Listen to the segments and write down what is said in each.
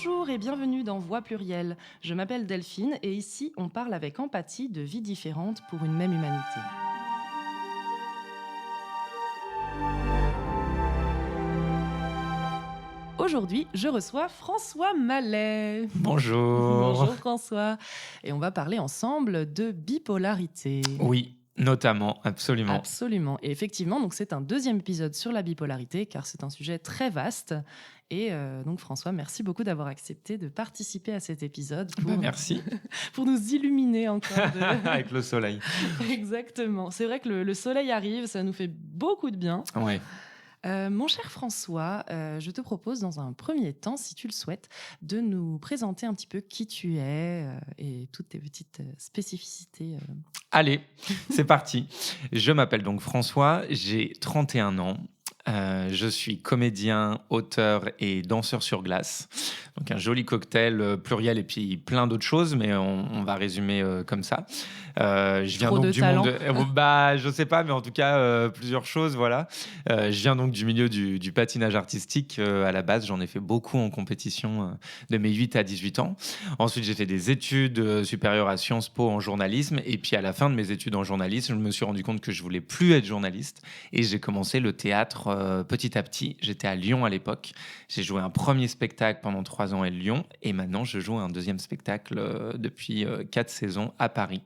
Bonjour et bienvenue dans Voix plurielle. Je m'appelle Delphine et ici on parle avec empathie de vies différentes pour une même humanité. Aujourd'hui, je reçois François Mallet. Bonjour. Bonjour François. Et on va parler ensemble de bipolarité. Oui, notamment, absolument. Absolument. Et effectivement, donc c'est un deuxième épisode sur la bipolarité car c'est un sujet très vaste. Et donc François, merci beaucoup d'avoir accepté de participer à cet épisode Merci. pour nous illuminer encore. Avec le soleil. Exactement. C'est vrai que le soleil arrive, ça nous fait beaucoup de bien. Ouais. Mon cher François, je te propose dans un premier temps, si tu le souhaites, de nous présenter un petit peu qui tu es et toutes tes petites spécificités. Allez, c'est parti. Je m'appelle donc François, j'ai 31 ans. Je suis comédien, auteur et danseur sur glace. Donc un joli cocktail pluriel et puis plein d'autres choses, mais on va résumer comme ça. Je viens Trop donc de du talent. monde. Bah, je sais pas, mais en tout cas plusieurs choses, voilà. Je viens donc du milieu du patinage artistique. À la base, j'en ai fait beaucoup en compétition de mes 8 à 18 ans. Ensuite, j'ai fait des études supérieures à Sciences Po en journalisme. Et puis à la fin de mes études en journalisme, je me suis rendu compte que je voulais plus être journaliste. Et j'ai commencé le théâtre petit à petit. J'étais à Lyon à l'époque. J'ai joué un premier spectacle pendant 3 ans à Lyon. Et maintenant, je joue un deuxième spectacle depuis 4 saisons à Paris.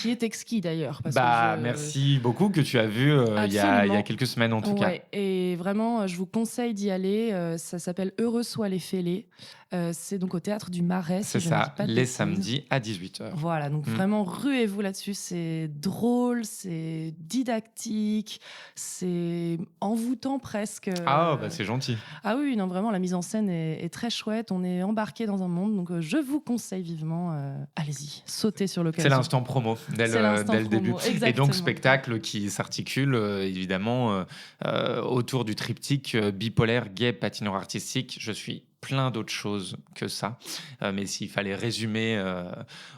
Qui est exquis d'ailleurs. Parce Bah, que merci beaucoup que tu as vu il y a quelques semaines en tout cas. Ouais, et vraiment, je vous conseille d'y aller. Ça s'appelle Heureux soient les fêlés. C'est donc au théâtre du Marais, C'est si je ne dis ça, pas de les bêtises. samedis à 18h. Voilà, donc vraiment ruez-vous là-dessus. C'est drôle, c'est didactique, c'est envoûtant presque. Ah, bah c'est gentil. Ah oui, non, vraiment, la mise en scène est très chouette. On est embarqué dans un monde, donc je vous conseille vivement. Allez-y, sautez sur l'occasion. C'est l'instant promo dès le début. Exactement. Et donc, spectacle qui s'articule évidemment autour du triptyque bipolaire, gay, patineur artistique. Je suis plein d'autres choses que ça. Mais s'il fallait résumer,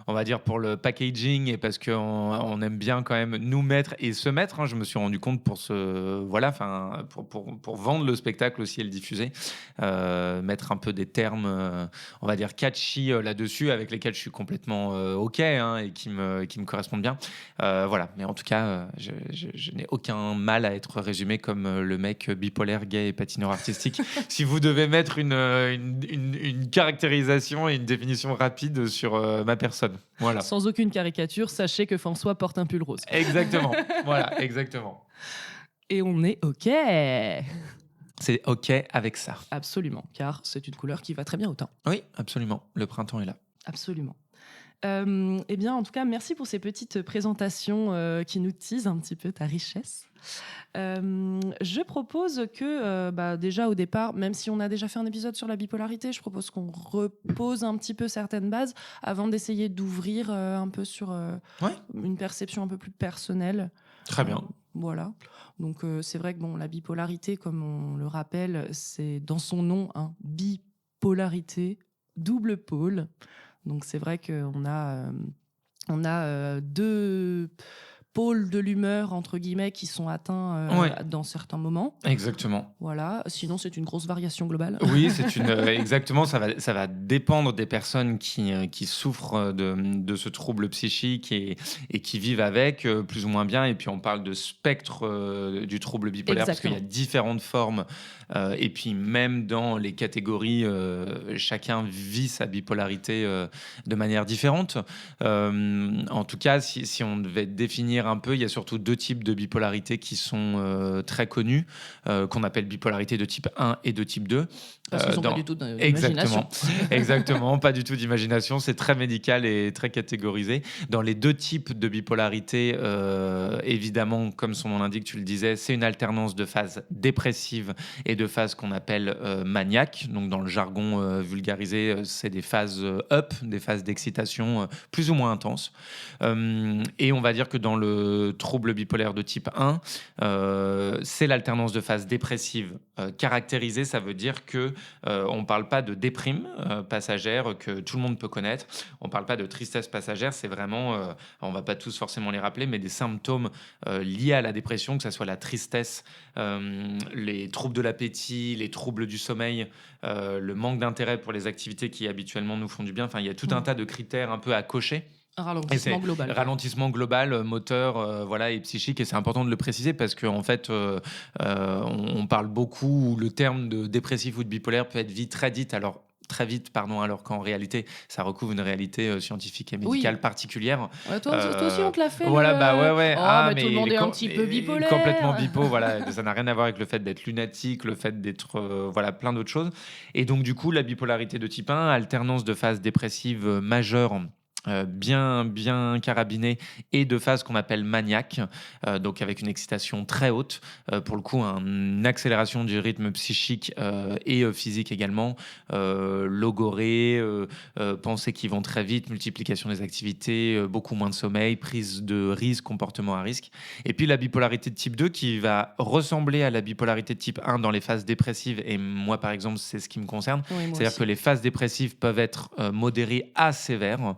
on va dire pour le packaging et parce qu'on aime bien quand même nous mettre et se mettre, hein, je me suis rendu compte pour vendre le spectacle aussi et le diffuser, mettre un peu des termes, on va dire catchy là-dessus avec lesquels je suis complètement OK hein, et qui me correspondent bien. Voilà, mais en tout cas, je n'ai aucun mal à être résumé comme le mec bipolaire, gay et patineur artistique. Si vous devez mettre une caractérisation et une définition rapide sur ma personne. Voilà. Sans aucune caricature, sachez que François porte un pull rose. Exactement. Voilà, exactement. Et on est OK. C'est OK avec ça. Absolument, car c'est une couleur qui va très bien au teint. Oui, absolument. Le printemps est là. Absolument. Eh bien, en tout cas, merci pour ces petites présentations qui nous teasent un petit peu ta richesse. Je propose que, déjà au départ, même si on a déjà fait un épisode sur la bipolarité, je propose qu'on repose un petit peu certaines bases avant d'essayer d'ouvrir un peu sur une perception un peu plus personnelle. Très bien. Voilà. Donc, c'est vrai que la bipolarité, comme on le rappelle, c'est dans son nom, hein, bipolarité, double pôle. Donc c'est vrai qu'on a deux pôles de l'humeur, entre guillemets, qui sont atteints dans certains moments. Exactement. Voilà. Sinon, c'est une grosse variation globale. Oui, exactement. Ça va dépendre des personnes qui souffrent de ce trouble psychique et qui vivent avec plus ou moins bien. Et puis, on parle de spectre du trouble bipolaire parce qu'il y a différentes formes. Et puis, même dans les catégories, chacun vit sa bipolarité de manière différente. En tout cas, si on devait définir un peu, il y a surtout 2 types de bipolarité qui sont très connus, qu'on appelle bipolarité de type 1 et de type 2. Parce qu'ils n'ont pas du tout d'imagination. Exactement, pas du tout d'imagination. C'est très médical et très catégorisé. Dans les 2 types de bipolarité, évidemment, comme son nom l'indique, tu le disais, c'est une alternance de phases dépressives et de phases qu'on appelle maniaques. Donc, dans le jargon vulgarisé, c'est des phases up, des phases d'excitation plus ou moins intenses. Et on va dire que dans le trouble bipolaire de type 1, c'est l'alternance de phases dépressives caractérisée. Ça veut dire que on parle pas de déprime passagère que tout le monde peut connaître. On parle pas de tristesse passagère. C'est vraiment, on va pas tous forcément les rappeler, mais des symptômes liés à la dépression, que ce soit la tristesse, les troubles de l'appétit, les troubles du sommeil, le manque d'intérêt pour les activités qui habituellement nous font du bien. Enfin, il y a tout un tas de critères un peu à cocher. Un Et ralentissement c'est global. ralentissement global, moteur, voilà, et psychique. Et c'est important de le préciser parce qu'en fait, on parle beaucoup, le terme de dépressif ou de bipolaire peut être vite, très vite, pardon, alors qu'en réalité, ça recouvre une réalité scientifique et médicale Oui. particulière. Ouais, toi aussi, on te l'a fait Voilà, bah ouais, le. ouais. Oh, Ah, bah, tout le monde est un petit peu complètement bipolaire. bipo, voilà. Ça n'a rien à voir avec le fait d'être lunatique, le fait d'être, voilà, plein d'autres choses. Et donc, du coup, la bipolarité de type 1, alternance de phases dépressives majeures. Bien carabinée et de phases qu'on appelle maniaques, donc avec une excitation très haute, pour le coup une accélération du rythme psychique et physique également, logorée, pensées qui vont très vite, multiplication des activités, beaucoup moins de sommeil, prise de risque, comportement à risque. Et puis la bipolarité de type 2 qui va ressembler à la bipolarité de type 1 dans les phases dépressives, et moi par exemple c'est ce qui me concerne. Oui, moi C'est-à-dire que aussi. les phases dépressives peuvent être modérées à sévères.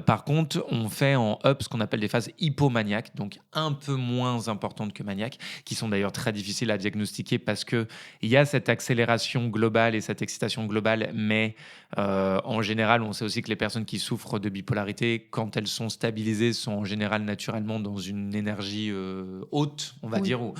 Par contre, on fait en up ce qu'on appelle des phases hypomaniaques, donc un peu moins importantes que maniaques, qui sont d'ailleurs très difficiles à diagnostiquer parce qu'il y a cette accélération globale et cette excitation globale, mais en général, on sait aussi que les personnes qui souffrent de bipolarité, quand elles sont stabilisées, sont en général naturellement dans une énergie haute, on va Oui. dire, ou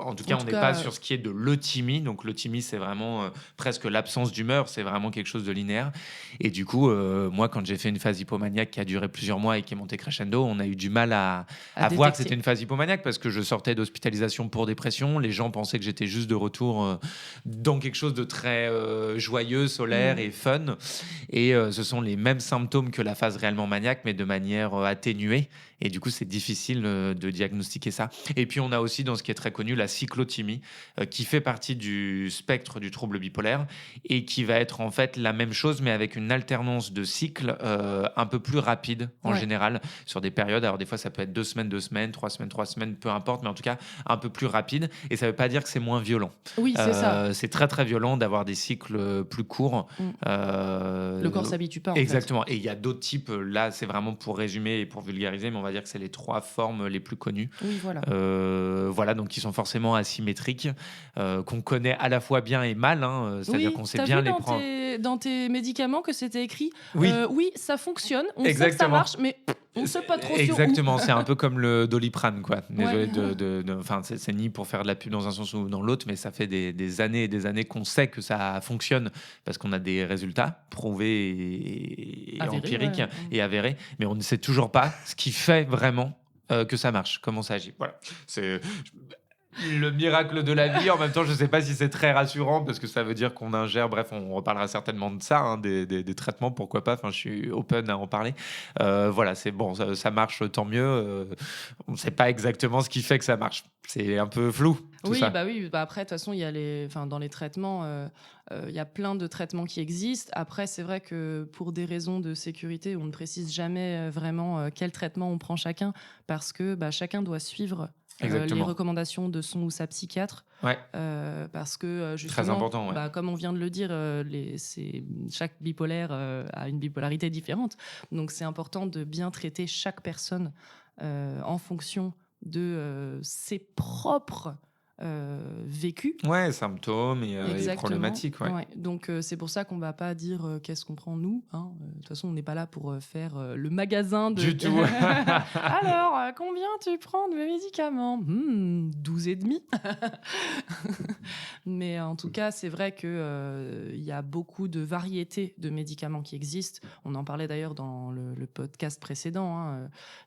en tout cas, En on tout n'est cas, pas sur ce qui est de l'euthymie. Donc l'euthymie, c'est vraiment presque l'absence d'humeur, c'est vraiment quelque chose de linéaire. Et du coup, moi, quand j'ai fait une phase hypomaniaque qui a duré plusieurs mois et qui est montée crescendo, on a eu du mal à voir que détecter. c'était une phase hypomaniaque parce que je sortais d'hospitalisation pour dépression. Les gens pensaient que j'étais juste de retour dans quelque chose de très joyeux, solaire et fun. Et ce sont les mêmes symptômes que la phase réellement maniaque, mais de manière atténuée. Et du coup, c'est difficile de diagnostiquer ça. Et puis, on a aussi, dans ce qui est très connu, la cyclothymie, qui fait partie du spectre du trouble bipolaire et qui va être en fait la même chose, mais avec une alternance de cycles un peu plus rapide en Ouais. général, sur des périodes. Alors, des fois, ça peut être 2 semaines, 3 semaines, peu importe, mais en tout cas, un peu plus rapide. Et ça ne veut pas dire que c'est moins violent. Oui, c'est ça. C'est très, très violent d'avoir des cycles plus courts. Mm. Le corps s'habitue pas, en fait. Exactement. Et il y a d'autres types. Là, c'est vraiment pour résumer et pour vulgariser, mais on va dire que c'est les 3 formes les plus connues. Oui, voilà. Voilà, donc qui sont forcément asymétriques, qu'on connaît à la fois bien et mal. C'est-à-dire Oui, qu'on sait t'as bien vu les prendre. dans tes médicaments que c'était écrit Oui. Oui, ça fonctionne, on sait que ça Exactement. marche, mais on ne sait pas trop sur où. Exactement, c'est un peu comme le Doliprane, quoi. Ouais. Désolé enfin, c'est ni pour faire de la pub dans un sens ou dans l'autre, mais ça fait des années et des années qu'on sait que ça fonctionne parce qu'on a des résultats prouvés et Avérés, empiriques ouais. et avérés, mais on ne sait toujours pas ce qui fait vraiment que ça marche, comment ça agit. Voilà. C'est le miracle de la vie. En même temps, je ne sais pas si c'est très rassurant parce que ça veut dire qu'on ingère. Bref, on reparlera certainement de ça, des traitements, pourquoi pas. Enfin, je suis open à en parler. Voilà, c'est bon, ça marche, tant mieux. On ne sait pas exactement ce qui fait que ça marche. C'est un peu flou. Tout Oui, ça. bah oui, bah après, de toute façon, il y a dans les traitements, il y a plein de traitements qui existent. Après, c'est vrai que pour des raisons de sécurité, on ne précise jamais vraiment quel traitement on prend chacun parce que chacun doit suivre les Exactement. recommandations de son ou sa psychiatre. Ouais. Parce que justement, Très important. Ouais. comme on vient de le dire, chaque bipolaire a une bipolarité différente. Donc, c'est important de bien traiter chaque personne en fonction de ses propres vécus. Ouais, symptômes et problématiques. Ouais. Ouais. Donc, c'est pour ça qu'on ne va pas dire qu'est-ce qu'on prend nous. De toute façon, on n'est pas là pour faire le magasin de... Du tout. Alors, combien tu prends de médicaments 12 et demi. Mais en tout cas, c'est vrai qu'il y a beaucoup de variétés de médicaments qui existent. On en parlait d'ailleurs dans le podcast précédent.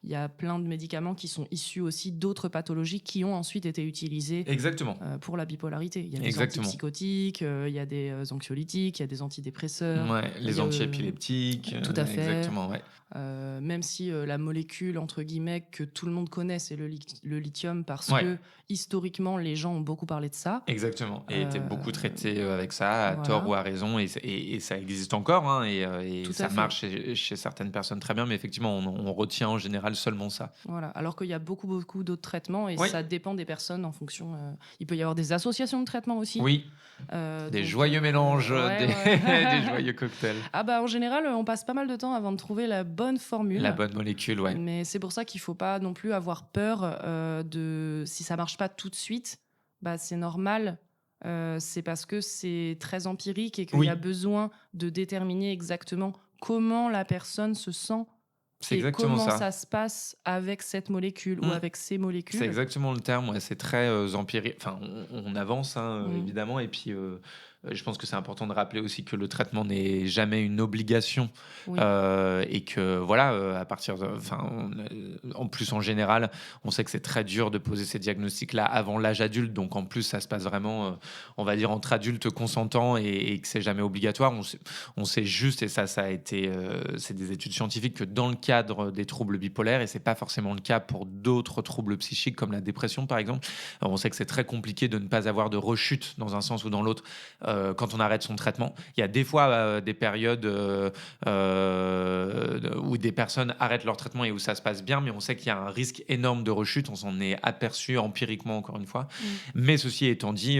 Il y a plein de médicaments qui sont issus aussi d'autres pathologies qui ont ensuite été utilisés Exactement. pour la bipolarité. Il y a des Exactement. antipsychotiques, il y a des anxiolytiques, il y a des antidépresseurs. Ouais, les antiépileptiques. Tout à fait. Exactement, ouais. Même si la molécule, entre guillemets, que tout le monde connaît, c'est le lithium, parce que historiquement, les gens ont beaucoup parlé de ça. Exactement. Et était beaucoup traité avec ça, à voilà. tort ou à raison. Et ça existe encore. Et Tout ça à fait. marche chez certaines personnes très bien. Mais effectivement, on retient en général seulement ça. Voilà. Alors qu'il y a beaucoup d'autres traitements et ça dépend des personnes en fonction Il peut y avoir des associations de traitement aussi. Oui, des Donc, joyeux mélanges, ouais, des, ouais. des joyeux cocktails. Ah bah en général, on passe pas mal de temps avant de trouver la bonne formule. La bonne molécule, ouais. Mais c'est pour ça qu'il faut pas non plus avoir peur de si ça marche pas tout de suite, bah c'est normal. C'est parce que c'est très empirique et qu'il y a Oui, besoin de déterminer exactement comment la personne se sent c'est et exactement comment ça. ça se passe avec cette molécule ou Mm. avec ces C'est molécules. exactement le terme, ouais, c'est très empirique. Enfin, on avance, hein, Mm. évidemment, et puis je pense que c'est important de rappeler aussi que le traitement n'est jamais une obligation Oui, et que voilà, à partir de, enfin, en plus en général, on sait que c'est très dur de poser ces diagnostics-là avant l'âge adulte, donc en plus ça se passe vraiment, on va dire entre adultes consentants et que c'est jamais obligatoire. On sait juste, et ça a été, c'est des études scientifiques, que dans le cadre des troubles bipolaires, et c'est pas forcément le cas pour d'autres troubles psychiques comme la dépression par exemple, on sait que c'est très compliqué de ne pas avoir de rechute dans un sens ou dans l'autre quand on arrête son traitement. Il y a des fois des périodes où des personnes arrêtent leur traitement et où ça se passe bien, mais on sait qu'il y a un risque énorme de rechute, on s'en est aperçu empiriquement encore une fois. mm, Mais ceci étant dit,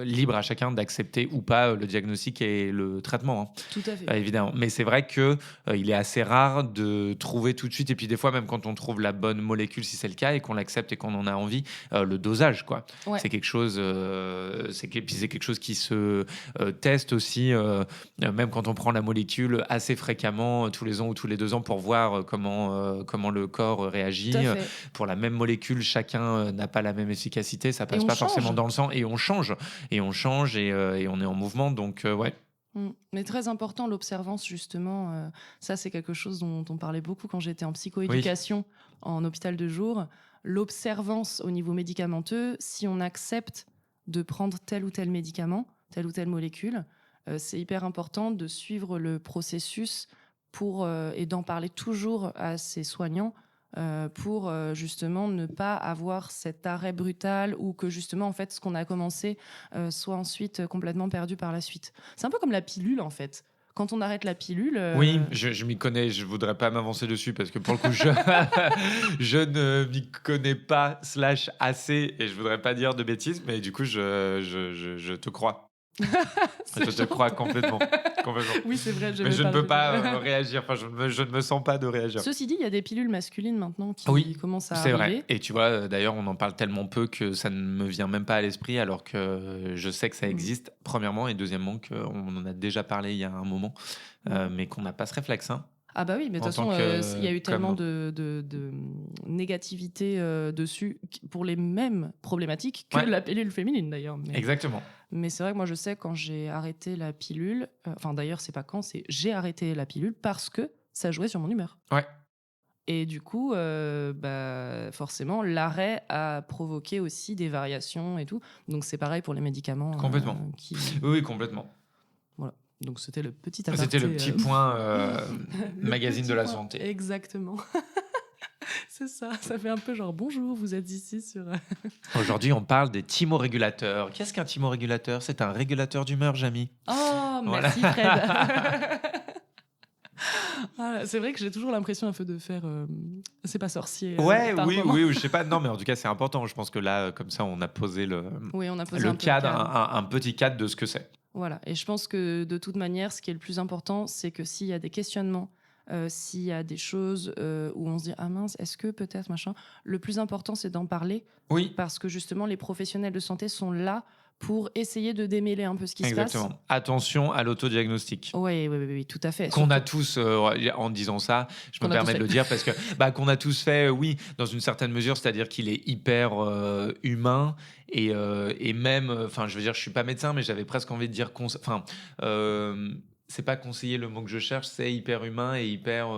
libre à chacun d'accepter ou pas le diagnostic et le traitement, hein. tout à fait. Évidemment. Mais c'est vrai que il est assez rare de trouver tout de suite, et puis des fois même quand on trouve la bonne molécule, si c'est le cas, et qu'on l'accepte et qu'on en a envie, le dosage, quoi. Ouais. C'est quelque chose, puis c'est quelque chose qui se teste aussi, même quand on prend la molécule assez fréquemment, tous les ans ou tous les 2 ans, pour voir comment le corps réagit. Tout à fait. Pour la même molécule, chacun n'a pas la même efficacité, ça Et passe on pas forcément change. dans le sang, et on change, et on est en mouvement, donc ouais. Mm. Mais très important, l'observance, justement. Ça, c'est quelque chose dont on parlait beaucoup quand j'étais en Oui, psychoéducation en hôpital de jour. L'observance au niveau médicamenteux, si on accepte de prendre tel ou tel médicament, telle ou telle molécule, c'est hyper important de suivre le processus et d'en parler toujours à ses soignants pour justement ne pas avoir cet arrêt brutal ou que justement en fait ce qu'on a commencé soit ensuite complètement perdu par la suite. C'est un peu comme la pilule en fait. Quand on arrête la pilule, oui, je m'y connais, je voudrais pas m'avancer dessus parce que pour le coup, je ne m'y connais pas, slash assez, et je voudrais pas dire de bêtises, mais du coup, je te crois. Je te crois gentil. complètement. Complètement. Oui, c'est vrai, je Mais vais je ne pas le peux pas dire. réagir, enfin, je ne me sens pas de réagir. Ceci dit, il y a des pilules masculines maintenant qui Oui, commencent à c'est vrai. arriver. Et tu vois, d'ailleurs, on en parle tellement peu que ça ne me vient même pas à l'esprit, alors que je sais que ça Mm. existe, premièrement, et deuxièmement, qu'on en a déjà parlé il y a un moment, Ouais. mais qu'on n'a pas ce réflexe, hein, Ah bah oui, mais de en toute tant façon, il y a eu tellement qu'homme. de négativité dessus pour les mêmes problématiques que Ouais, la pilule féminine d'ailleurs. exactement. Mais c'est vrai que moi je sais quand j'ai arrêté la pilule, enfin d'ailleurs c'est pas quand, c'est j'ai arrêté la pilule parce que ça jouait sur mon humeur. Ouais, Et du coup, bah, forcément, l'arrêt a provoqué aussi des variations et tout. Donc c'est pareil pour les médicaments complètement. qui... Oui, oui, complètement. Voilà. Donc c'était le petit C'était le aparté. petit point Le magazine petit de la point. santé. Exactement. C'est ça, ça fait un peu genre bonjour, vous êtes ici sur. Aujourd'hui, on parle des thymorégulateurs. Qu'est-ce qu'un thymorégulateur? C'est un régulateur d'humeur, Jamy. Oh, Voilà. merci Fred. Ah, c'est vrai que j'ai toujours l'impression un peu de faire. C'est pas sorcier. Ouais, Par oui, moment. oui, je sais pas. Non, mais en tout cas, c'est important. Je pense que là, comme ça, on a posé Oui, on a posé le un peu cadre, le cadre. un petit cadre de ce que c'est. Voilà. Et je pense que de toute manière, ce qui est le plus important, c'est que s'il y a des questionnements, s'il y a des choses où on se dit ah mince, est-ce que peut-être machin, le plus important c'est d'en parler Oui, parce que justement les professionnels de santé sont là pour essayer de démêler un peu ce qui se passe. exactement. Attention à l'autodiagnostic. Oui, oui, oui, oui, tout à fait. Qu'on a Surtout tous, en disant ça, je me qu'on a tous permets de fait. le dire parce que qu'on a tous fait, oui, dans une certaine mesure, c'est-à-dire qu'il est hyper humain et même, enfin, je veux dire, je suis pas médecin, mais j'avais presque envie de dire, enfin, c'est pas conseiller le mot que je cherche, c'est hyper humain et hyper,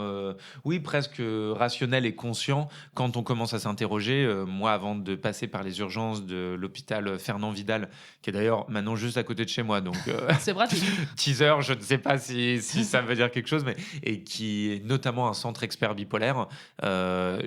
oui, presque rationnel et conscient quand on commence à s'interroger. Moi, avant de passer par les urgences de l'hôpital Fernand Vidal, qui est d'ailleurs maintenant juste à côté de chez moi, donc C'est pratique. teaser, je ne sais pas si ça veut dire quelque chose, mais et qui est notamment un centre expert bipolaire.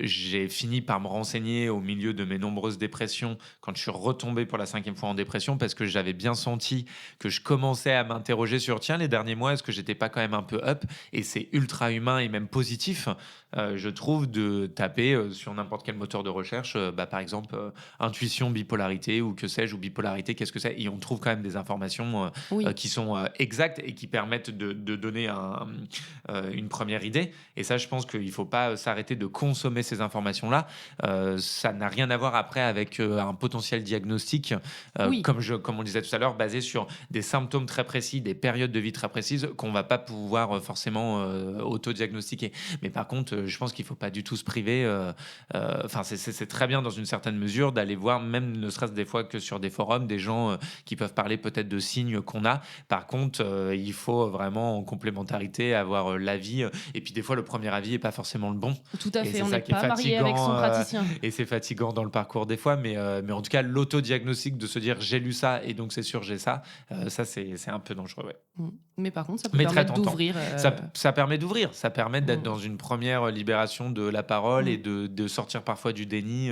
J'ai fini par me renseigner au milieu de mes nombreuses dépressions quand je suis retombé pour la 5e fois en dépression parce que j'avais bien senti que je commençais à m'interroger sur tiens, les derniers mois, moi, est-ce que j'étais pas quand même un peu up? Et c'est ultra humain et même positif, je trouve, de taper sur n'importe quel moteur de recherche, par exemple, intuition, bipolarité ou que sais-je, ou bipolarité, qu'est-ce que c'est? Et on trouve quand même des informations Oui, qui sont exactes et qui permettent de donner une première idée. Et ça, je pense qu'il ne faut pas s'arrêter de consommer ces informations-là. Ça n'a rien à voir après avec un potentiel diagnostic, oui, comme on disait tout à l'heure, basé sur des symptômes très précis, des périodes de vie très précises qu'on ne va pas pouvoir forcément autodiagnostiquer. Mais par contre, je pense qu'il ne faut pas du tout se priver. Enfin, c'est très bien dans une certaine mesure d'aller voir, même ne serait-ce des fois que sur des forums, des gens qui peuvent parler peut-être de signes qu'on a. Par contre, il faut vraiment en complémentarité avoir l'avis. Et puis des fois, le premier avis n'est pas forcément le bon. tout à Et fait. c'est On n'est ça qui est pas marié avec fatigant. son praticien. Et c'est fatigant dans le parcours des fois. Mais en tout cas, l'autodiagnostic de se dire j'ai lu ça et donc c'est sûr j'ai ça, ça c'est un peu dangereux. Ouais. Mm. Mais par contre, ça peut Mais très permettre tentant. d'ouvrir. Ça permet d'ouvrir, ça permet d'être Mm. dans une première libération de la parole et Mm. de sortir parfois du déni.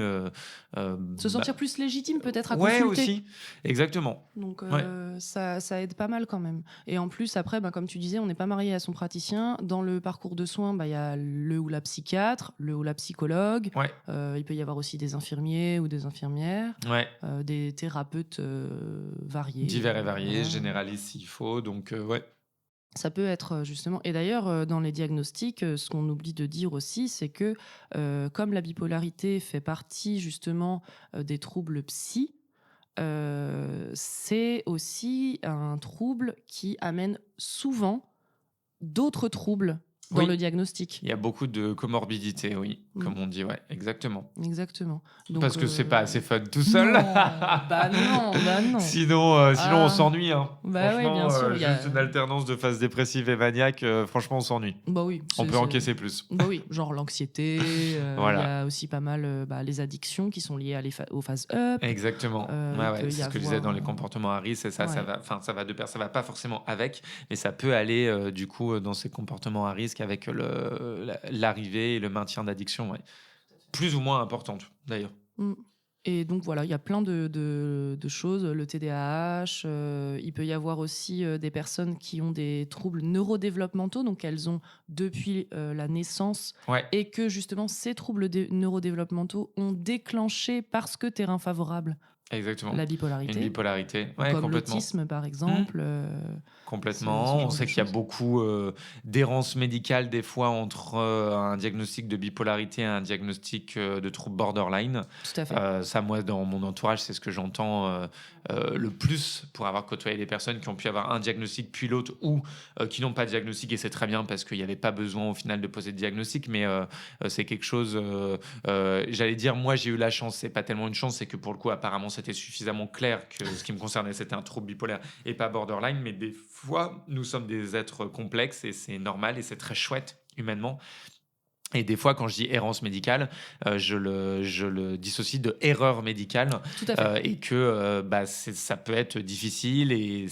Se sentir plus légitime peut-être à Ouais, consulter. aussi, exactement. Donc Ouais. ça aide pas mal quand même. Et en plus, après, comme tu disais, on n'est pas marié à son praticien. Dans le parcours de soins, il y a le ou la psychiatre, le ou la psychologue. Ouais, Il peut y avoir aussi des infirmiers ou des infirmières, ouais. des thérapeutes variés. Divers et variés, Voilà. généralistes s'il faut, donc ouais. Ça peut être justement. Et d'ailleurs, dans les diagnostics, ce qu'on oublie de dire aussi, c'est que comme la bipolarité fait partie justement des troubles psy, c'est aussi un trouble qui amène souvent d'autres troubles dans Oui. le diagnostic. Il y a beaucoup de comorbidité, oui, comme on dit, ouais, exactement. Exactement. Donc, Parce que c'est pas assez fun tout seul. Non, bah non. Sinon, on Ah. s'ennuie. Hein. Bah oui, bien sûr. il y a- Juste une alternance de phase dépressive et maniaque, franchement, on s'ennuie. Bah oui. On c'est- peut c'est- encaisser plus. Bah oui, genre l'anxiété. Voilà. Il y a aussi pas mal les addictions qui sont liées aux phases up. Exactement. il peut y c'est ce que je disais dans les avoir- comportements à risque. Et ça, Ouais. ça va de pair. Ça va pas forcément avec, mais ça peut aller du coup dans ces comportements à risque avec l'arrivée et le maintien d'addiction, ouais. Plus ou moins importante d'ailleurs. Mm. Et donc voilà, il y a plein de choses. Le TDAH, il peut y avoir aussi des personnes qui ont des troubles neurodéveloppementaux, donc elles ont depuis la naissance, Ouais, et que justement ces troubles neurodéveloppementaux ont déclenché, parce que terrain favorable, exactement. la Une bipolarité, bipolarité, ou ouais, comme complètement. l'autisme par exemple. Complètement. ce On genre sait de qu'il y a choses. beaucoup d'errance médicale des fois entre un diagnostic de bipolarité et un diagnostic de trouble borderline. Tout à fait. Ça, moi, dans mon entourage, c'est ce que j'entends le plus pour avoir côtoyé des personnes qui ont pu avoir un diagnostic puis l'autre ou qui n'ont pas de diagnostic, et c'est très bien parce qu'il n'y avait pas besoin au final de poser de diagnostic, mais c'est quelque chose, j'allais dire, moi j'ai eu la chance, c'est pas tellement une chance, c'est que pour le coup apparemment c'était suffisamment clair que ce qui me concernait c'était un trouble bipolaire et pas borderline, mais des fois nous sommes des êtres complexes et c'est normal et c'est très chouette humainement. Et des fois, quand je dis errance médicale, je le dissocie de erreur médicale, Tout à fait. et que ça peut être difficile. Et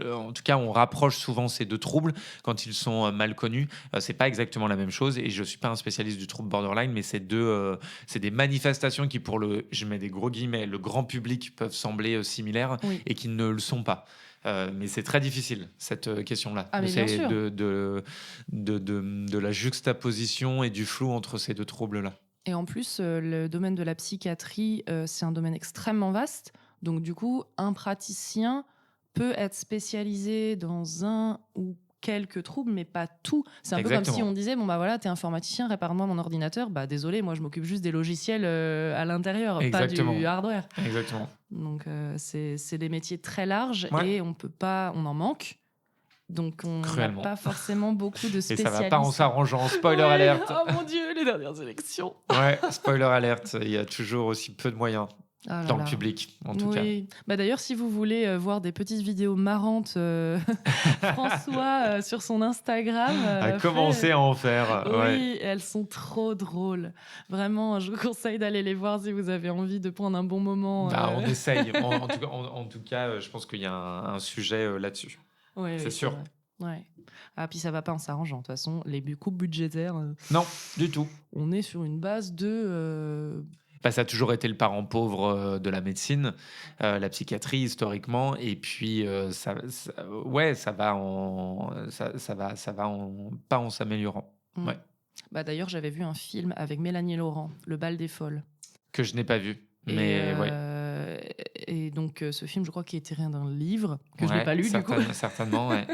en tout cas, on rapproche souvent ces deux troubles quand ils sont mal connus. C'est pas exactement la même chose. Et je suis pas un spécialiste du trouble borderline, mais c'est des manifestations qui, je mets des gros guillemets, le grand public peuvent sembler similaires Oui. et qui ne le sont pas. Mais c'est très difficile, cette question-là. Ah, mais bien C'est sûr. de la juxtaposition et du flou entre ces deux troubles-là. Et en plus, le domaine de la psychiatrie, c'est un domaine extrêmement vaste. Donc, du coup, un praticien peut être spécialisé dans un ou quelques troubles, mais pas tout. C'est un peu comme si Exactement. on disait, bon, bah voilà, t'es informaticien, répare-moi mon ordinateur. Bah, désolé, moi, je m'occupe juste des logiciels à l'intérieur, Exactement. pas du hardware. Exactement. Donc, c'est des métiers très larges, Ouais. et on en manque. Donc, on n'a Cruellement. pas forcément beaucoup de Et spécialistes. ça va pas en s'arrangeant. Spoiler Ouais. alerte. Oh mon Dieu, les dernières élections. Ouais, spoiler alerte. Il y a toujours aussi peu de moyens Ah là dans là. le public, en tout cas. Oui. Bah d'ailleurs, si vous voulez voir des petites vidéos marrantes, François sur son Instagram A commencé à en faire. Oui, Ouais. elles sont trop drôles. Vraiment, je vous conseille d'aller les voir si vous avez envie de prendre un bon moment. On essaye. En tout cas, je pense qu'il y a un sujet là-dessus. Ouais, c'est oui, sûr. vrai. Ouais. Ah, puis ça va pas en s'arrangeant. De toute façon, les coupes budgétaires, Non, du tout. on est sur une base de Bah, ça a toujours été le parent pauvre de la médecine, la psychiatrie historiquement, et puis ouais, ça va pas en s'améliorant. Mm. Ouais, Bah, d'ailleurs, j'avais vu un film avec Mélanie Laurent, Le bal des folles. que je n'ai pas vu, Et, mais ouais, et donc, ce film, je crois qu'il est tiré d'un livre que je n'ai ouais, pas lu, du coup. certainement, ouais.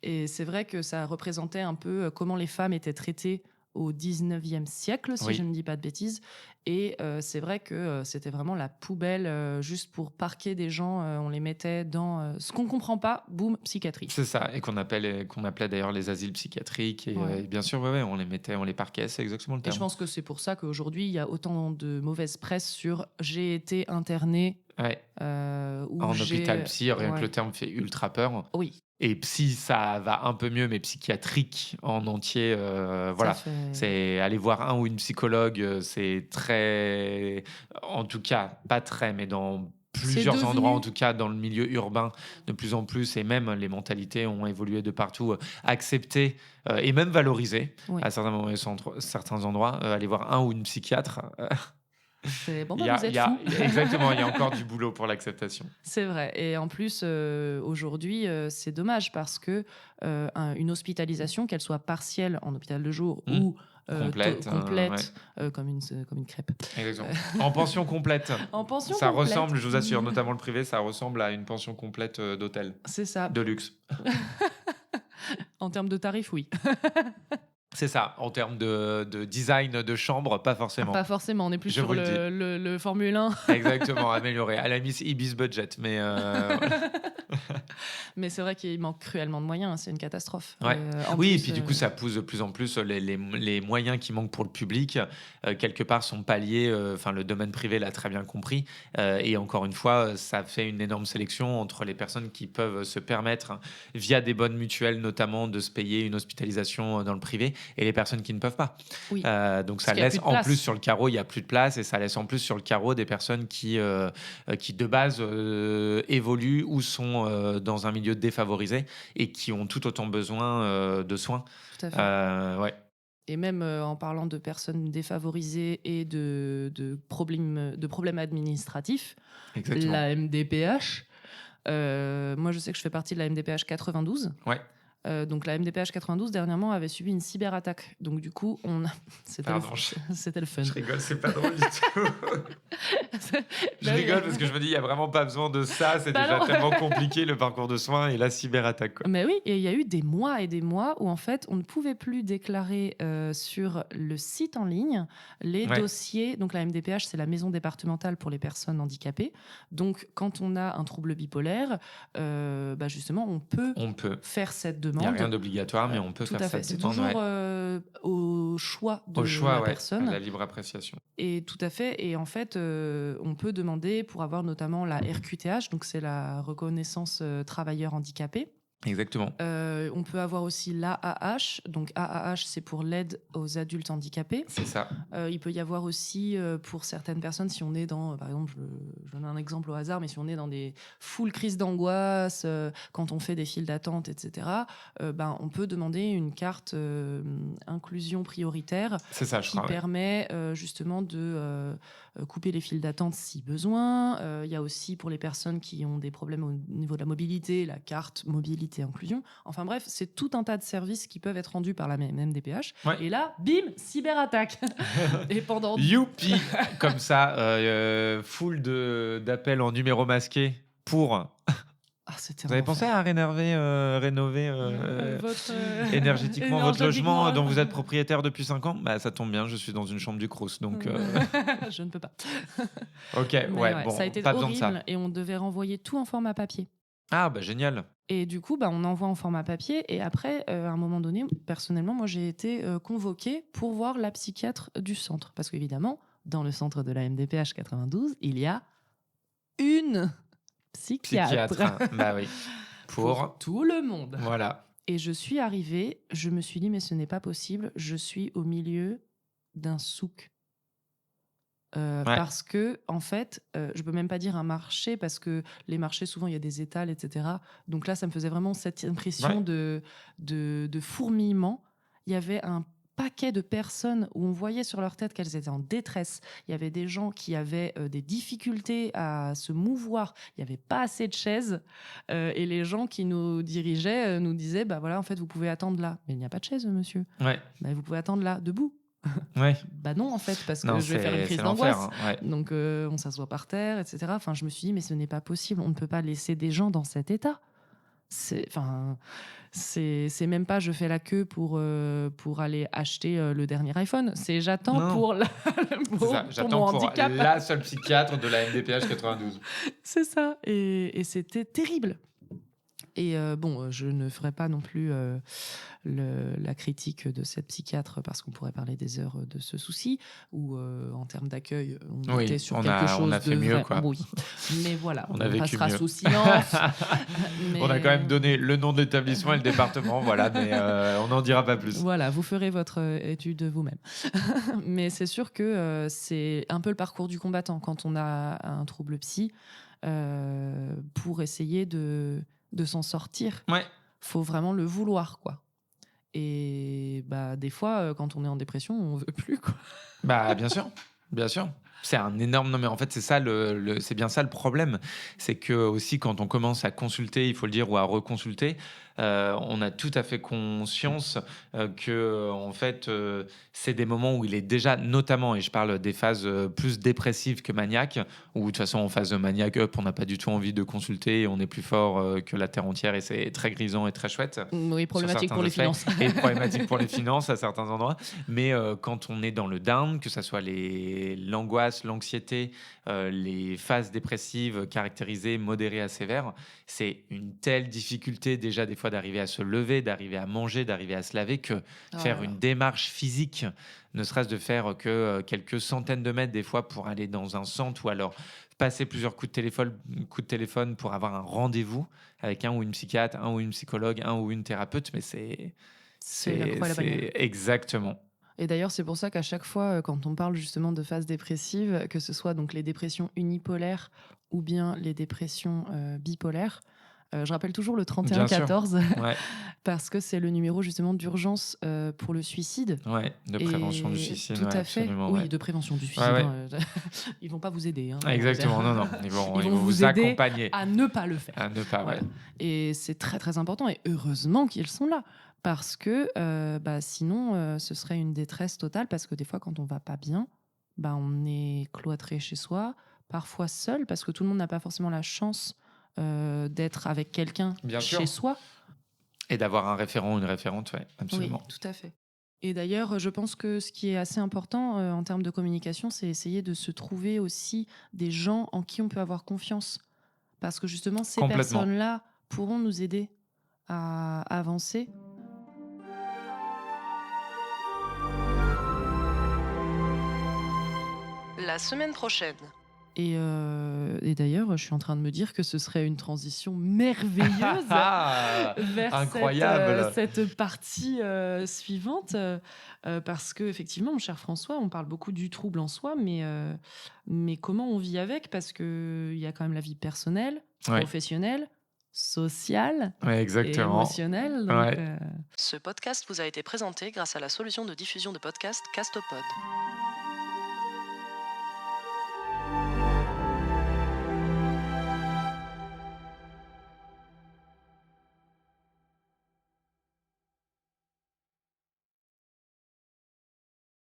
Et c'est vrai que ça représentait un peu comment les femmes étaient traitées au 19e siècle, si je Oui, ne dis pas de bêtises. Et c'est vrai que c'était vraiment la poubelle, juste pour parquer des gens. On les mettait dans ce qu'on comprend pas, boum, psychiatrie. c'est ça, et qu'on appelait d'ailleurs les asiles psychiatriques, Ouais. et bien sûr, ouais, ouais, on les parquait, c'est exactement le Et je terme. pense que c'est pour ça qu'aujourd'hui, il y a autant de mauvaise presse sur j'ai été interné Ouais, ou en hôpital j'ai. psy, rien que Ouais. le terme fait ultra peur. Oui, Et psy, ça va un peu mieux, mais psychiatrique en entier, ça voilà. fait. C'est aller voir un ou une psychologue, c'est très, en tout cas, pas très, mais dans C'est plusieurs endroits, en devenu. tout cas dans le milieu urbain, de plus en plus, et même les mentalités ont évolué de partout, acceptées et même valorisées Oui. à certains moments, certains endroits. Aller voir un ou une psychiatre, C'est bon, il bah, y vous a, il êtes y a, fou. exactement, il y a encore du boulot pour l'acceptation. C'est vrai. Et en plus, aujourd'hui, c'est dommage parce que une hospitalisation, qu'elle soit partielle en hôpital de jour Hmm. ou Complète, ouais. complète, comme une crêpe, Exactement. En pension complète. en pension Ça complète, ressemble, je vous assure, notamment le privé, ça ressemble à une pension complète d'hôtel, c'est ça. de luxe. En termes de tarifs, oui. C'est ça. En termes de design de chambre, pas Pas forcément. forcément, on est plus Je sur vous le dis. le Formule 1. Exactement, amélioré. À la Miss Ibis Budget, mais voilà. Mais c'est vrai qu'il manque cruellement de moyens, hein, c'est une catastrophe. Ouais. En Oui, et plus, puis du coup, ça pousse de plus en plus les moyens qui manquent pour le public, quelque part, sont palliés. Enfin, le domaine privé l'a très bien compris. Et encore une fois, ça fait une énorme sélection entre les personnes qui peuvent se permettre, hein, via des bonnes mutuelles notamment, de se payer une hospitalisation dans le privé, et les personnes qui ne peuvent pas. oui, Donc parce ça qu'il y a plus laisse de en plus place. sur le carreau, il n'y a plus de place, et ça laisse en plus sur le carreau des personnes qui de base évoluent ou sont dans un milieu défavorisé, et qui ont tout autant besoin de soins. Tout à fait. Ouais, Et même en parlant de personnes défavorisées et de problèmes administratifs, exactement. la MDPH, moi je sais que je fais partie de la MDPH 92. Ouais, Donc la MDPH 92 dernièrement avait subi une cyberattaque. Donc du coup, c'était pardon, c'était le fun. je rigole, c'est pas drôle du tout. Je rigole parce que je me dis, il n'y a vraiment pas besoin de ça, c'est Bah déjà non. tellement compliqué le parcours de soins et la cyberattaque, quoi. Mais oui, et il y a eu des mois et des mois où en fait on ne pouvait plus déclarer sur le site en ligne les Ouais, dossiers. Donc la MDPH, c'est la maison départementale pour les personnes handicapées. Donc quand on a un trouble bipolaire, bah justement on peut on peut. faire cette Il n'y a rien demande. d'obligatoire, mais on peut Tout faire à fait. cette C'est demande, toujours ouais. au choix de Au choix, la ouais, à personne. la libre appréciation. Et tout à fait. Et en fait, on peut demander pour avoir notamment la RQTH, donc c'est la reconnaissance travailleur handicapé. Exactement. On peut avoir aussi l'AAH. Donc AAH, c'est pour l'aide aux adultes handicapés. C'est ça. Il peut y avoir aussi, pour certaines personnes, si on est dans, par exemple, je donne un exemple au hasard, mais si on est dans des full crises d'angoisse, quand on fait des files d'attente, etc., ben, on peut demander une carte inclusion prioritaire C'est ça, je qui crois, ouais. permet justement de couper les files d'attente si besoin. Il y a aussi pour les personnes qui ont des problèmes au niveau de la mobilité, la carte mobilité inclusion. Enfin bref, c'est tout un tas de services qui peuvent être rendus par la MDPH. Ouais. Et là, bim, cyberattaque. Et pendant. Youpi. Comme ça, full d'appels en numéro masqué pour... Ah, c'était Vous avez pensé à rénover votre énergétiquement votre logement énergétiquement. dont vous êtes propriétaire depuis 5 ans? Bah, ça tombe bien, je suis dans une chambre du Crous, donc... Je ne peux pas. Ok, Mais ouais, bon, ça a été pas besoin de horrible ça. et on devait renvoyer tout en format papier. Ah, bah génial. Et du coup, bah, on envoie en format papier. Et après, à un moment donné, personnellement, moi, j'ai été convoquée pour voir la psychiatre du centre. Parce qu'évidemment, dans le centre de la MDPH 92, il y a une psychiatre. Psychiatre, bah oui. Pour tout le monde. Voilà. Et je suis arrivée, je me suis dit, mais ce n'est pas possible, je suis au milieu d'un souk. Ouais. Parce que, en fait, je peux même pas dire un marché, parce que les marchés, souvent, il y a des étals, etc. Donc là, ça me faisait vraiment cette impression Ouais. de fourmillement. Il y avait un paquet de personnes où on voyait sur leur tête qu'elles étaient en détresse. Il y avait des gens qui avaient des difficultés à se mouvoir. Il n'y avait pas assez de chaises. Et les gens qui nous dirigeaient nous disaient, bah voilà, en fait, vous pouvez attendre là. Mais il n'y a pas de chaise, monsieur. Ouais. Bah, vous pouvez attendre là, debout. Ouais. Bah non, en fait, parce que Non, je vais faire une c'est crise l'enfer. d'angoisse. Hein. Ouais. Donc, on s'assoit par terre, etc. Enfin, je me suis dit, mais ce n'est pas possible. On ne peut pas laisser des gens dans cet état. C'est même pas je fais la queue pour aller acheter le dernier iPhone. C'est j'attends Non. pour, C'est ça, pour j'attends mon pour handicap. la seule psychiatre de la MDPH 92. C'est ça. Et c'était terrible. Et bon, je ne ferai pas non plus la critique de cette psychiatre parce qu'on pourrait parler des heures de ce souci, ou en termes d'accueil, on était sur quelque chose on a fait de mieux, vrai. quoi. Oui. Mais voilà, On on a vécu passera mieux. sous silence. On a quand même donné le nom de l'établissement et le département, voilà, mais on n'en dira pas plus. Voilà, vous ferez votre étude vous-même. Mais c'est sûr que c'est un peu le parcours du combattant quand on a un trouble psy, pour essayer de s'en sortir. Ouais. Faut vraiment le vouloir, quoi. Et bah, des fois, quand on est en dépression, on veut plus, quoi. Bah, bien sûr, bien sûr. C'est un énorme. Non, mais en fait, c'est ça c'est bien ça le problème. C'est que aussi, quand on commence à consulter, il faut le dire, ou à reconsulter, on a tout à fait conscience que, en fait, c'est des moments où il est déjà, notamment, et je parle des phases plus dépressives que maniaques, où de toute façon, en phase de maniaque up, on n'a pas du tout envie de consulter, et on est plus fort que la terre entière, et c'est très grisant et très chouette. Oui, problématique pour les finances. Et problématique pour les finances à certains endroits. Mais quand on est dans le down, que ce soit l'angoisse, l'anxiété, les phases dépressives caractérisées, modérées à sévères, c'est une telle difficulté déjà des fois d'arriver à se lever, d'arriver à manger, d'arriver à se laver, que faire une démarche physique, ne serait-ce de faire que quelques centaines de mètres des fois pour aller dans un centre, ou alors passer plusieurs coups de téléphone pour avoir un rendez-vous avec un ou une psychiatre, un ou une psychologue, un ou une thérapeute, mais C'est la croix et la bannière. Exactement. Et d'ailleurs, c'est pour ça qu'à chaque fois, quand on parle justement de phases dépressives, que ce soit donc les dépressions unipolaires ou bien les dépressions bipolaires, je rappelle toujours le 3114 Ouais. parce que c'est le numéro justement d'urgence pour le suicide. Ouais, de prévention du suicide. Tout à fait. Absolument, Oui, ouais. de prévention du suicide. Ouais. Ils vont pas vous aider. Hein, Exactement, non. Ils vont vous aider accompagner. à ne pas le faire. À ne pas, Voilà. ouais. Et c'est très très important. Et heureusement qu'ils sont là. Parce que sinon, ce serait une détresse totale. Parce que des fois, quand on va pas bien, on est cloîtré chez soi, parfois seul, parce que tout le monde n'a pas forcément la chance d'être avec quelqu'un chez soi. Et d'avoir un référent ou une référente, ouais, absolument. Oui, tout à fait. Et d'ailleurs, je pense que ce qui est assez important en termes de communication, c'est essayer de se trouver aussi des gens en qui on peut avoir confiance. Parce que justement, ces personnes-là pourront nous aider à avancer. La semaine prochaine. Et d'ailleurs, je suis en train de me dire que ce serait une transition merveilleuse vers incroyable. cette partie suivante. Parce que effectivement, mon cher François, on parle beaucoup du trouble en soi, mais comment on vit avec? Parce qu'il y a quand même la vie personnelle, professionnelle, sociale et émotionnelle. Donc, ce podcast vous a été présenté grâce à la solution de diffusion de podcasts Castopod.